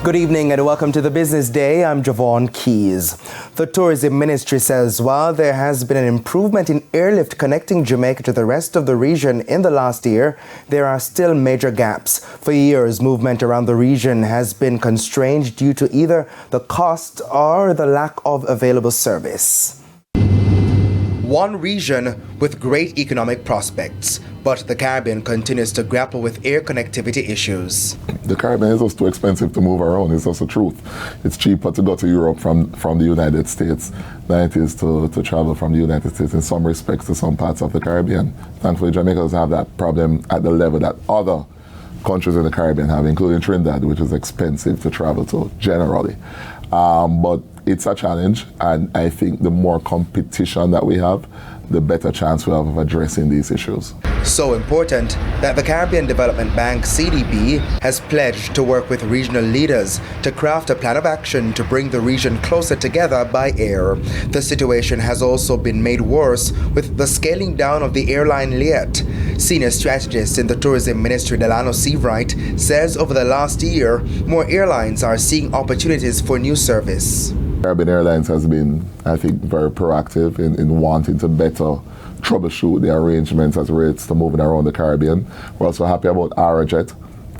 Good evening and welcome to the Business Day. I'm Javon Keys. The Tourism Ministry says while there has been an improvement in airlift connecting Jamaica to the rest of the region in the last year, there are still major gaps. For years, movement around the region has been constrained due to either the cost or the lack of available service. One region with great economic prospects, but the Caribbean continues to grapple with air connectivity issues. The Caribbean is just too expensive to move around. It's just the truth. It's cheaper to go to Europe from the United States than it is to travel from the United States in some respects to some parts of the Caribbean. Thankfully, Jamaica doesn't have that problem at the level that other countries in the Caribbean have, including Trinidad, which is expensive to travel to generally. But it's a challenge, and I think the more competition that we have, the better chance we have of addressing these issues. So important that the Caribbean Development Bank, CDB, has pledged to work with regional leaders to craft a plan of action to bring the region closer together by air. The situation has also been made worse with the scaling down of the airline Liet. Senior strategist in the Tourism Ministry, Delano Seavright, says over the last year, more airlines are seeing opportunities for new service. Caribbean Airlines has been, I think, very proactive in wanting to better troubleshoot the arrangements as it relates to moving around the Caribbean. We're also happy about Aerojet,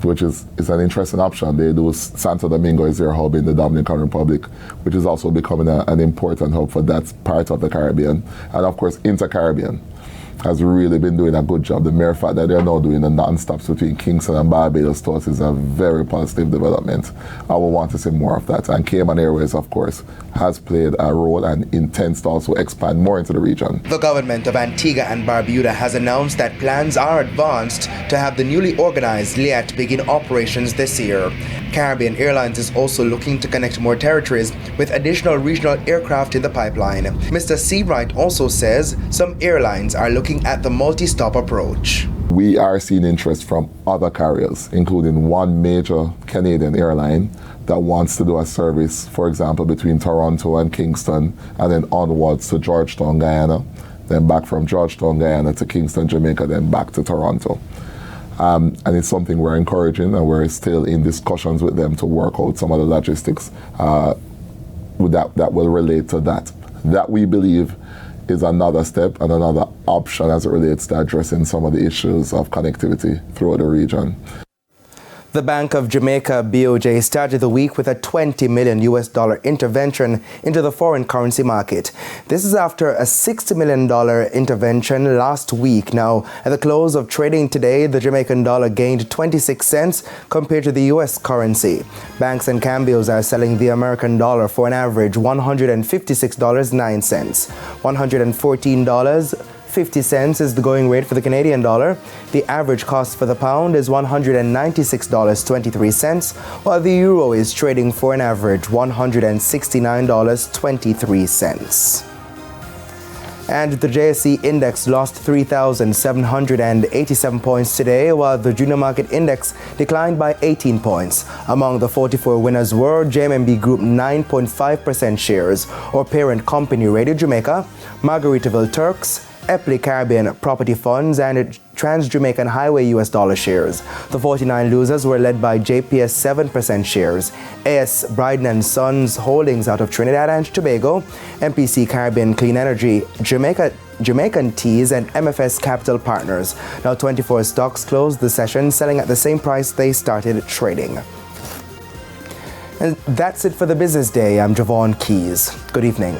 which is an interesting option. They do Santo Domingo is their hub in the Dominican Republic, which is also becoming an important hub for that part of the Caribbean. And of course, Inter-Caribbean has really been doing a good job. The mere fact that they're now doing the non-stops between Kingston and Barbados to us is a very positive development. I will want to see more of that. And Cayman Airways, of course, has played a role and intends to also expand more into the region. The government of Antigua and Barbuda has announced that plans are advanced to have the newly organized Liat begin operations this year. Caribbean Airlines is also looking to connect more territories with additional regional aircraft in the pipeline. Mr. Seawright also says some airlines are looking at the multi-stop approach. We are seeing interest from other carriers, including one major Canadian airline that wants to do a service, for example, between Toronto and Kingston, and then onwards to Georgetown, Guyana, then back from Georgetown, Guyana to Kingston, Jamaica, then back to Toronto. And it's something we're encouraging, and we're still in discussions with them to work out some of the logistics that will relate to that. That we believe is another step and another option as it relates to addressing some of the issues of connectivity throughout the region. The Bank of Jamaica, BOJ, started the week with a $20 million intervention into the foreign currency market. This is after a $60 million intervention last week. Now, at the close of trading today, the Jamaican dollar gained 26 cents compared to the U.S. currency. Banks and cambios are selling the American dollar for an average $156.09, $114.50 is the going rate for the Canadian dollar. The average cost for the pound is $196.23, while the euro is trading for an average $169.23. And the JSE index lost 3,787 points today, while the junior market index declined by 18 points. Among the 44 winners were JMB Group 9.5% shares, or parent company Radio Jamaica, Margaritaville Turks, Epley Caribbean Property Funds, and Trans-Jamaican Highway US dollar shares. The 49 losers were led by JPS 7% shares, AS Bryden & Sons Holdings out of Trinidad and Tobago, MPC Caribbean Clean Energy, Jamaican Teas, and MFS Capital Partners. Now 24 stocks closed the session selling at the same price they started trading. And that's it for the Business Day. I'm Javon Keys. Good evening.